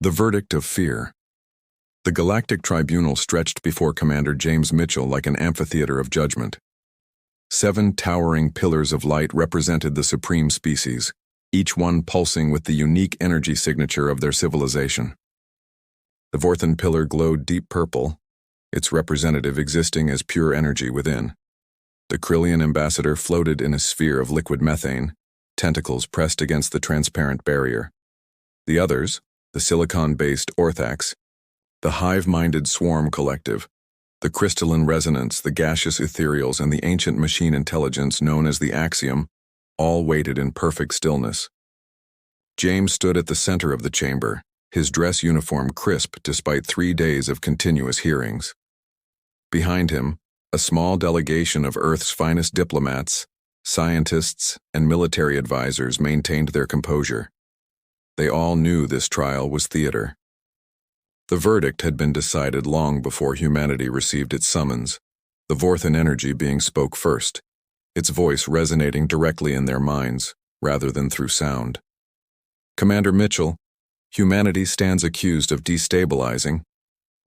The verdict of fear. The Galactic Tribunal stretched before Commander James Mitchell like an amphitheater of judgment. 7 towering pillars of light represented the supreme species, each one pulsing with the unique energy signature of their civilization. The Vorthan pillar glowed deep purple, its representative existing as pure energy within. The Krillian ambassador floated in a sphere of liquid methane, tentacles pressed against the transparent barrier. The others, the silicon-based Orthax, the hive-minded swarm collective, the crystalline resonance, the gaseous ethereals, and the ancient machine intelligence known as the Axiom, all waited in perfect stillness. James stood at the center of the chamber, his dress uniform crisp despite 3 days of continuous hearings. Behind him, a small delegation of Earth's finest diplomats, scientists, and military advisors maintained their composure. They all knew this trial was theater. The verdict had been decided long before humanity received its summons, the Vorthan energy being spoke first, its voice resonating directly in their minds, rather than through sound. Commander Mitchell, humanity stands accused of destabilizing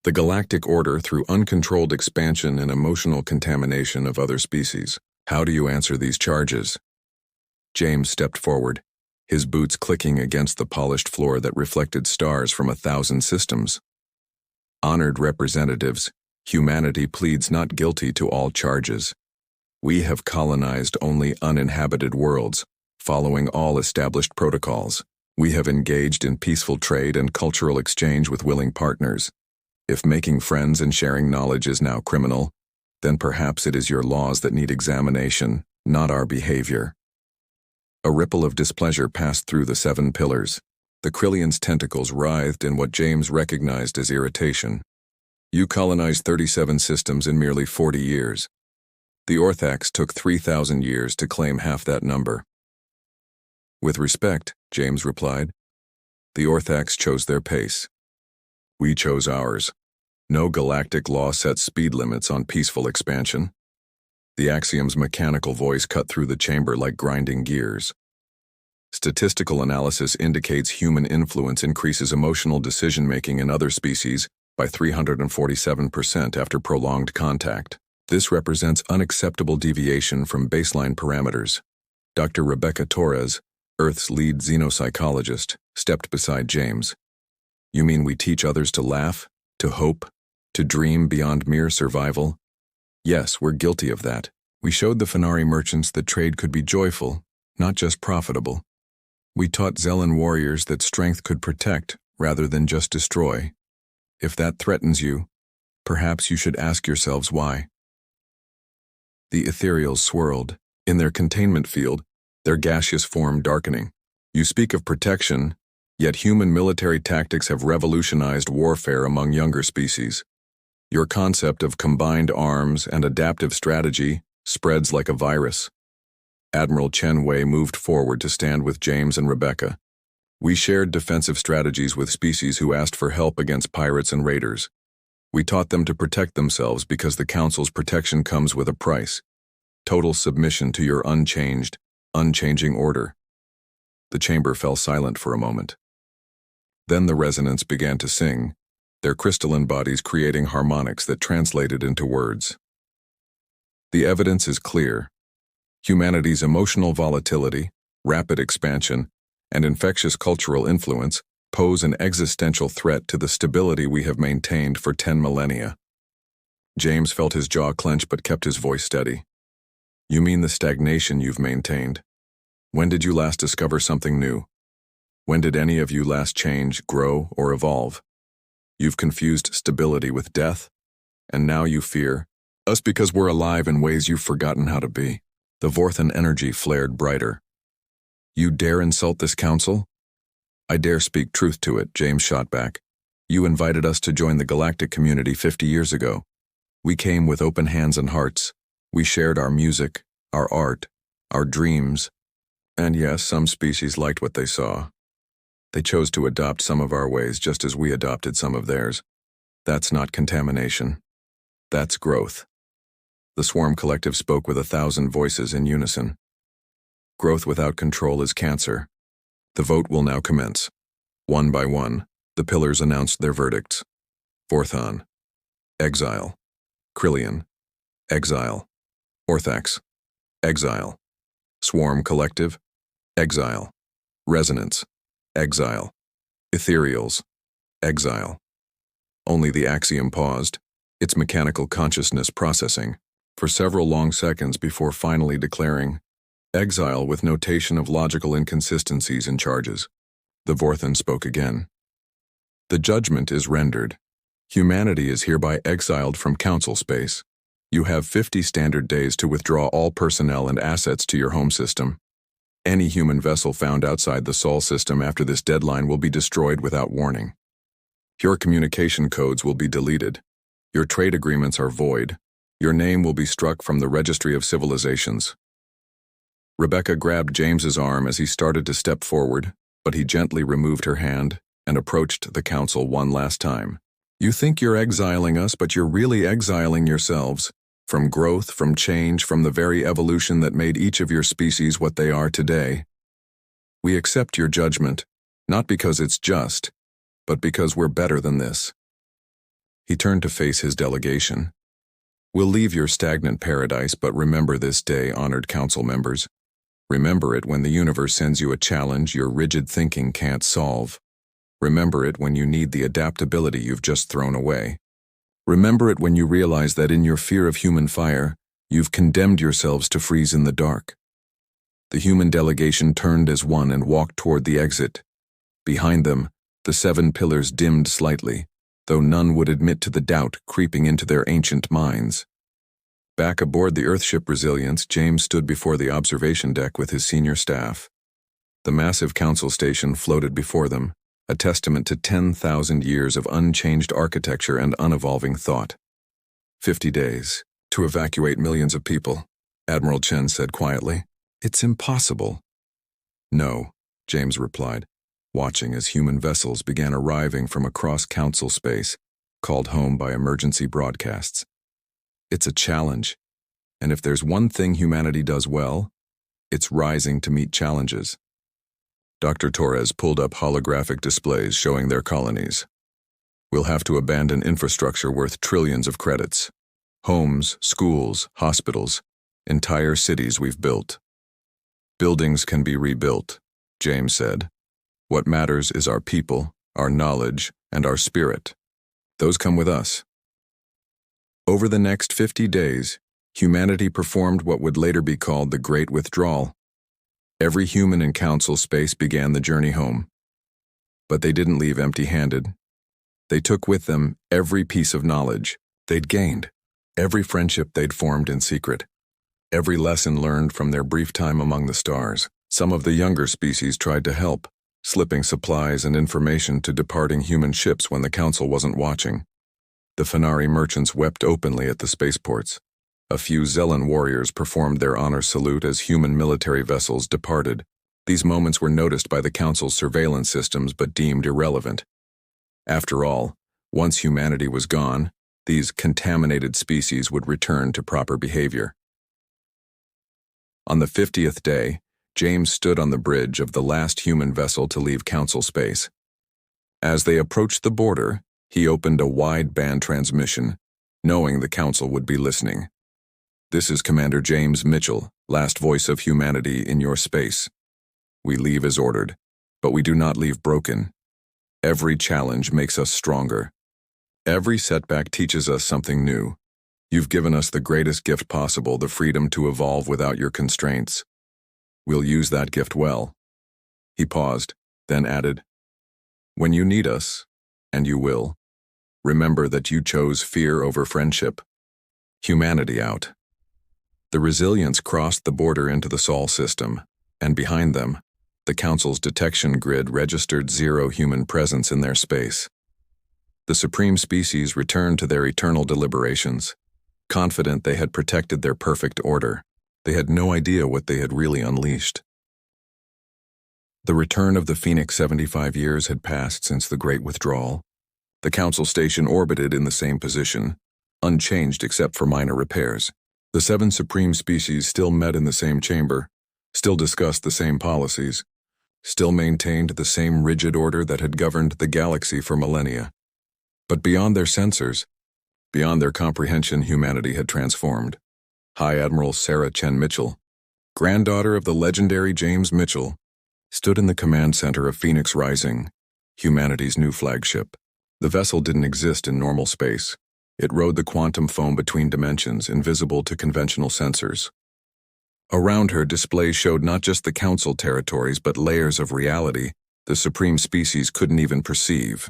the galactic order through uncontrolled expansion and emotional contamination of other species. How do you answer these charges? James stepped forward, his boots clicking against the polished floor that reflected stars from 1,000 systems. Honored representatives, humanity pleads not guilty to all charges. We have colonized only uninhabited worlds, following all established protocols. We have engaged in peaceful trade and cultural exchange with willing partners. If making friends and sharing knowledge is now criminal, then perhaps it is your laws that need examination, not our behavior. A ripple of displeasure passed through the 7 pillars. The Krillian's tentacles writhed in what James recognized as irritation. You colonized 37 systems in merely 40 years. The Orthax took 3,000 years to claim half that number. With respect, James replied, the Orthax chose their pace. We chose ours. No galactic law sets speed limits on peaceful expansion. The Axiom's mechanical voice cut through the chamber like grinding gears. Statistical analysis indicates human influence increases emotional decision-making in other species by 347% after prolonged contact. This represents unacceptable deviation from baseline parameters. Dr. Rebecca Torres, Earth's lead xenopsychologist, stepped beside James. You mean we teach others to laugh, to hope, to dream beyond mere survival? Yes, we're guilty of that. We showed the Fenari merchants that trade could be joyful, not just profitable. We taught Zellan warriors that strength could protect rather than just destroy. If that threatens you, perhaps you should ask yourselves why. The ethereals swirled. In their containment field, their gaseous form darkening. You speak of protection, yet human military tactics have revolutionized warfare among younger species. Your concept of combined arms and adaptive strategy spreads like a virus. Admiral Chen Wei moved forward to stand with James and Rebecca. We shared defensive strategies with species who asked for help against pirates and raiders. We taught them to protect themselves because the Council's protection comes with a price. Total submission to your unchanging order. The chamber fell silent for a moment. Then the resonance began to sing, their crystalline bodies creating harmonics that translated into words. The evidence is clear. Humanity's emotional volatility, rapid expansion, and infectious cultural influence pose an existential threat to the stability we have maintained for 10 millennia. James felt his jaw clench but kept his voice steady. You mean the stagnation you've maintained? When did you last discover something new? When did any of you last change, grow, or evolve? You've confused stability with death, and now you fear us because we're alive in ways you've forgotten how to be. The Vorthan energy flared brighter. You dare insult this council? I dare speak truth to it, James shot back. You invited us to join the galactic community 50 years ago. We came with open hands and hearts. We shared our music, our art, our dreams. And yes, some species liked what they saw. They chose to adopt some of our ways just as we adopted some of theirs. That's not contamination. That's growth. The swarm collective spoke with 1,000 voices in unison. Growth without control is cancer. The vote will now commence. One by one, The pillars announced their verdicts. Vorthon, exile. Krillian, exile. Orthax, exile. Swarm collective, exile. Resonance, exile. Ethereals, exile. Only the axiom paused, its mechanical consciousness processing, for several long seconds before finally declaring, exile with notation of logical inconsistencies and charges. The Vorthon spoke again. The judgment is rendered. Humanity is hereby exiled from council space. You have 50 standard days to withdraw all personnel and assets to your home system. Any human vessel found outside the Sol system after this deadline will be destroyed without warning. Your communication codes will be deleted. Your trade agreements are void. Your name will be struck from the Registry of Civilizations. Rebecca grabbed James's arm as he started to step forward, but he gently removed her hand and approached the council one last time. You think you're exiling us, but you're really exiling yourselves. From growth, from change, from the very evolution that made each of your species what they are today. We accept your judgment, not because it's just, but because we're better than this. He turned to face his delegation. We'll leave your stagnant paradise, but remember this day, honored council members. Remember it when the universe sends you a challenge your rigid thinking can't solve. Remember it when you need the adaptability you've just thrown away. Remember it when you realize that in your fear of human fire, you've condemned yourselves to freeze in the dark. The human delegation turned as one and walked toward the exit. Behind them, the 7 pillars dimmed slightly, though none would admit to the doubt creeping into their ancient minds. Back aboard the Earthship Resilience, James stood before the observation deck with his senior staff. The massive council station floated before them, a testament to 10,000 years of unchanged architecture and unevolving thought. 50 days, to evacuate millions of people, Admiral Chen said quietly. It's impossible. No, James replied, watching as human vessels began arriving from across council space, called home by emergency broadcasts. It's a challenge, and if there's one thing humanity does well, it's rising to meet challenges. Dr. Torres pulled up holographic displays showing their colonies. We'll have to abandon infrastructure worth trillions of credits. Homes, schools, hospitals, entire cities we've built. Buildings can be rebuilt, James said. What matters is our people, our knowledge, and our spirit. Those come with us. Over the next 50 days, humanity performed what would later be called the Great Withdrawal. Every human in council space began the journey home. But they didn't leave empty-handed. They took with them every piece of knowledge they'd gained, every friendship they'd formed in secret, every lesson learned from their brief time among the stars. Some of the younger species tried to help, slipping supplies and information to departing human ships when the council wasn't watching. The Fenari merchants wept openly at the spaceports. A few Zellan warriors performed their honor salute as human military vessels departed. These moments were noticed by the Council's surveillance systems but deemed irrelevant. After all, once humanity was gone, these contaminated species would return to proper behavior. On the 50th day, James stood on the bridge of the last human vessel to leave Council space. As they approached the border, he opened a wide-band transmission, knowing the Council would be listening. This is Commander James Mitchell, last voice of humanity in your space. We leave as ordered, but we do not leave broken. Every challenge makes us stronger. Every setback teaches us something new. You've given us the greatest gift possible, the freedom to evolve without your constraints. We'll use that gift well. He paused, then added, when you need us, and you will, remember that you chose fear over friendship. Humanity out. The Resilience crossed the border into the Sol system, and behind them, the Council's detection grid registered 0 human presence in their space. The Supreme Species returned to their eternal deliberations, confident they had protected their perfect order. They had no idea what they had really unleashed. The return of the Phoenix 75 years had passed since the Great Withdrawal. The Council station orbited in the same position, unchanged except for minor repairs. The 7 Supreme Species still met in the same chamber, still discussed the same policies, still maintained the same rigid order that had governed the galaxy for millennia. But beyond their sensors, beyond their comprehension, humanity had transformed. High Admiral Sarah Chen Mitchell, granddaughter of the legendary James Mitchell, stood in the command center of Phoenix Rising, humanity's new flagship. The vessel didn't exist in normal space. It rode the quantum foam between dimensions, invisible to conventional sensors. Around her, displays showed not just the Council territories, but layers of reality the supreme species couldn't even perceive.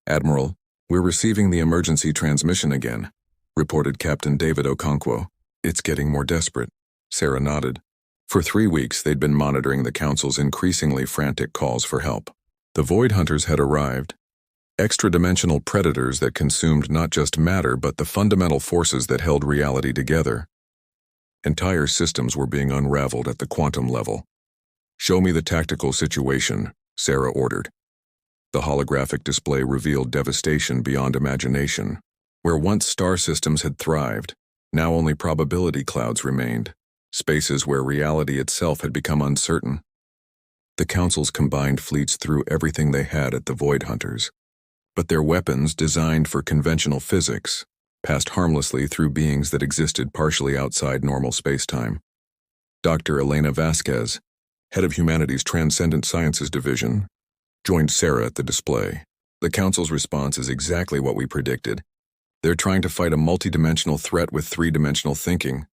"Admiral, we're receiving the emergency transmission again," reported Captain David Okonkwo. "It's getting more desperate." Sarah nodded. For 3 weeks, they'd been monitoring the Council's increasingly frantic calls for help. The Void Hunters had arrived, extra-dimensional predators that consumed not just matter but the fundamental forces that held reality together. Entire systems were being unraveled at the quantum level. "Show me the tactical situation," Sarah ordered. The holographic display revealed devastation beyond imagination. Where once star systems had thrived, now only probability clouds remained, spaces where reality itself had become uncertain. The Council's combined fleets threw everything they had at the Void Hunters. But their weapons, designed for conventional physics, passed harmlessly through beings that existed partially outside normal spacetime. Dr. Elena Vasquez, head of humanity's Transcendent Sciences Division, joined Sarah at the display. "The Council's response is exactly what we predicted. They're trying to fight a multidimensional threat with three-dimensional thinking."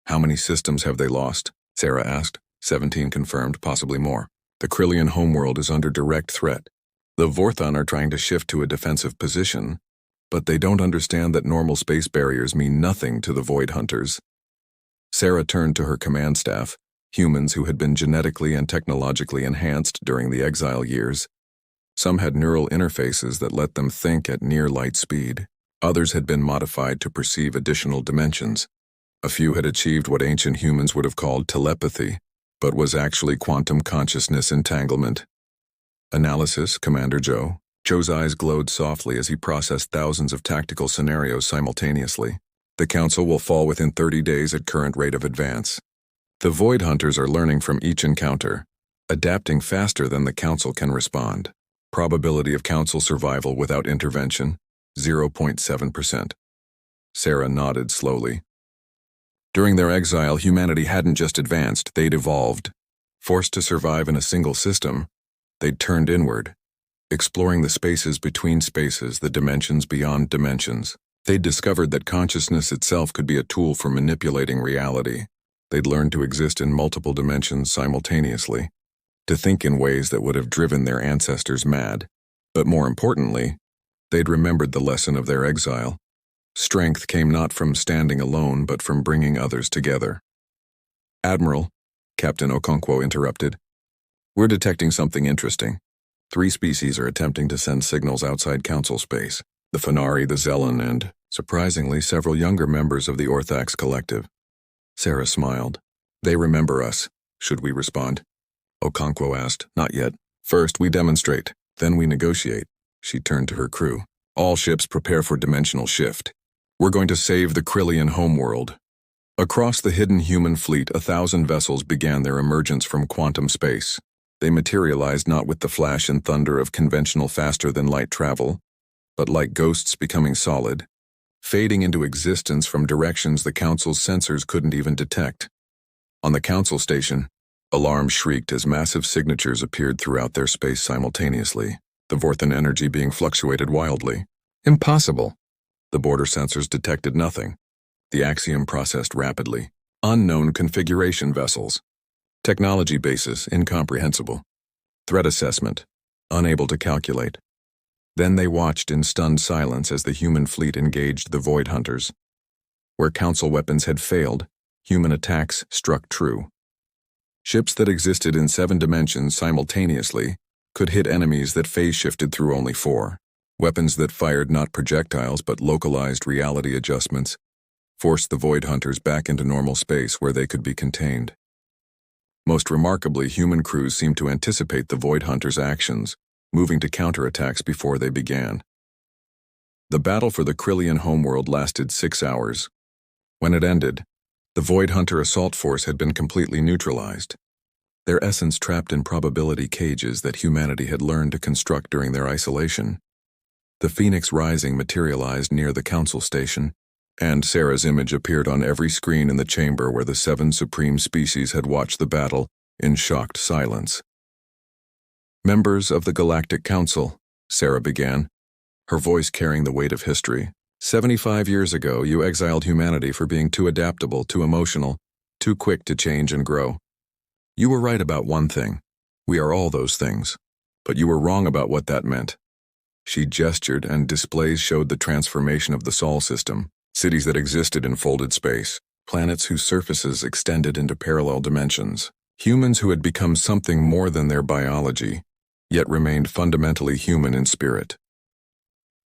"How many systems have they lost?" Sarah asked. 17 confirmed, possibly more. "The Krillian homeworld is under direct threat. The Vorthon are trying to shift to a defensive position, but they don't understand that normal space barriers mean nothing to the Void Hunters." Sarah turned to her command staff, humans who had been genetically and technologically enhanced during the exile years. Some had neural interfaces that let them think at near light speed. Others had been modified to perceive additional dimensions. A few had achieved what ancient humans would have called telepathy, but was actually quantum consciousness entanglement. "Analysis, Commander Joe." Joe's eyes glowed softly as he processed thousands of tactical scenarios simultaneously. "The Council will fall within 30 days at current rate of advance. The Void Hunters are learning from each encounter, adapting faster than the Council can respond. Probability of Council survival without intervention, 0.7%. Sarah nodded slowly. During their exile, humanity hadn't just advanced, they'd evolved. Forced to survive in a single system, they'd turned inward, exploring the spaces between spaces, the dimensions beyond dimensions. They'd discovered that consciousness itself could be a tool for manipulating reality. They'd learned to exist in multiple dimensions simultaneously, to think in ways that would have driven their ancestors mad. But more importantly, they'd remembered the lesson of their exile. Strength came not from standing alone, but from bringing others together. "Admiral," Captain Okonkwo interrupted, "we're detecting something interesting. 3 species are attempting to send signals outside Council space. The Fenari, the Zelen, and, surprisingly, several younger members of the Orthax Collective." Sarah smiled. "They remember us. Should we respond?" Okonkwo asked. "Not yet. First, we demonstrate. Then we negotiate." She turned to her crew. "All ships prepare for dimensional shift. We're going to save the Krillian homeworld." Across the hidden human fleet, 1,000 vessels began their emergence from quantum space. They materialized not with the flash and thunder of conventional faster-than-light travel, but like ghosts becoming solid, fading into existence from directions the Council's sensors couldn't even detect. On the Council station, alarms shrieked as massive signatures appeared throughout their space simultaneously, the Vorthan energy being fluctuated wildly. Impossible. The border sensors detected nothing. The axiom processed rapidly. Unknown configuration vessels. Technology basis incomprehensible. Threat assessment unable to calculate. Then they watched in stunned silence as the human fleet engaged the Void Hunters. Where Council weapons had failed, human attacks struck true. Ships that existed in 7 dimensions simultaneously could hit enemies that phase-shifted through only 4. Weapons that fired not projectiles but localized reality adjustments forced the Void Hunters back into normal space where they could be contained. Most remarkably, human crews seemed to anticipate the Void Hunters' actions, moving to counterattacks before they began. The battle for the Krillian homeworld lasted 6 hours. When it ended, the Void Hunter assault force had been completely neutralized. their essence trapped in probability cages that humanity had learned to construct during their isolation. The phoenix rising materialized near the council station, and Sarah's image appeared on every screen in the chamber where the 7 supreme species had watched the battle in shocked silence. "Members of the Galactic Council," Sarah began, her voice carrying the weight of history. 75 years ago, you exiled humanity for being too adaptable, too emotional, too quick to change and grow. You were right about one thing. We are all those things. But you were wrong about what that meant." She gestured, and displays showed the transformation of the Sol system, cities that existed in folded space, planets whose surfaces extended into parallel dimensions, humans who had become something more than their biology, yet remained fundamentally human in spirit.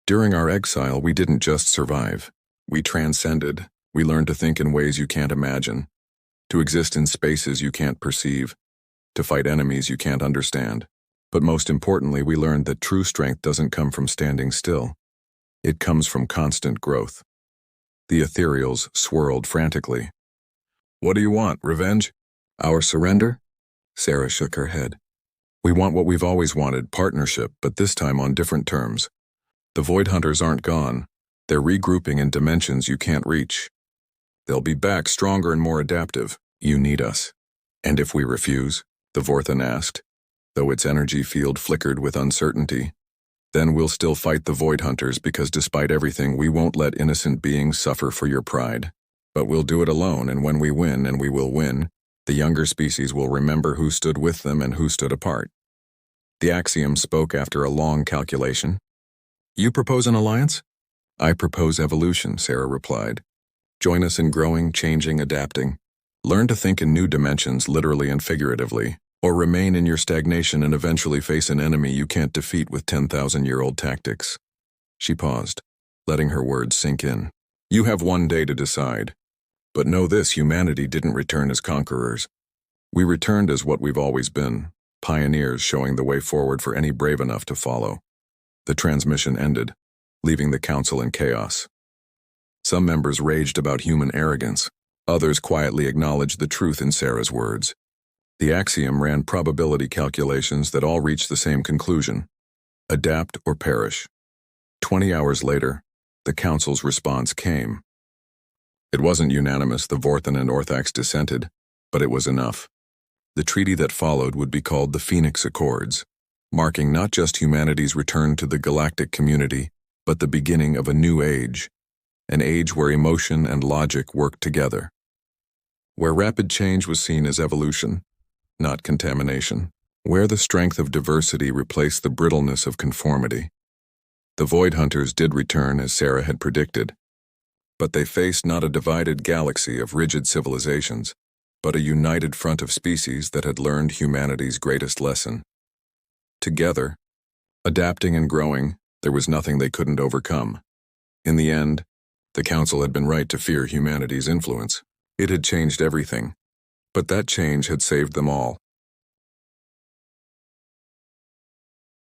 "During our exile, we didn't just survive. We transcended. We learned to think in ways you can't imagine, to exist in spaces you can't perceive, to fight enemies you can't understand. But most importantly, we learned that true strength doesn't come from standing still. It comes from constant growth." The ethereals swirled frantically. "What do you want, revenge? Our surrender?" Sarah shook her head. "We want what we've always wanted, partnership, but this time on different terms. The Void Hunters aren't gone. They're regrouping in dimensions you can't reach. They'll be back stronger and more adaptive. You need us." "And if we refuse?" the Vorthan asked, though its energy field flickered with uncertainty. "Then we'll still fight the Void Hunters, because despite everything, we won't let innocent beings suffer for your pride. But we'll do it alone, and when we win, and we will win, the younger species will remember who stood with them and who stood apart." The Axiom spoke after a long calculation. "You propose an alliance?" "I propose evolution," Sarah replied. "Join us in growing, changing, adapting. Learn to think in new dimensions, literally and figuratively, or remain in your stagnation and eventually face an enemy you can't defeat with 10,000-year-old tactics." She paused, letting her words sink in. "You have one day to decide. But know this, humanity didn't return as conquerors. We returned as what we've always been, pioneers showing the way forward for any brave enough to follow." The transmission ended, leaving the council in chaos. Some members raged about human arrogance. Others quietly acknowledged the truth in Sarah's words. The Axiom ran probability calculations that all reached the same conclusion: adapt or perish. 20 hours later, the council's response came. It wasn't unanimous. The Vorthan and Orthax dissented, but it was enough. The treaty that followed would be called the Phoenix Accords, marking not just humanity's return to the galactic community, but the beginning of a new age, an age where emotion and logic worked together, where rapid change was seen as evolution, not contamination, where the strength of diversity replaced the brittleness of conformity. The Void Hunters did return, as Sarah had predicted, but they faced not a divided galaxy of rigid civilizations, but a united front of species that had learned humanity's greatest lesson. Together, adapting and growing, there was nothing they couldn't overcome. In the end, the Council had been right to fear humanity's influence. It had changed everything, but that change had saved them all.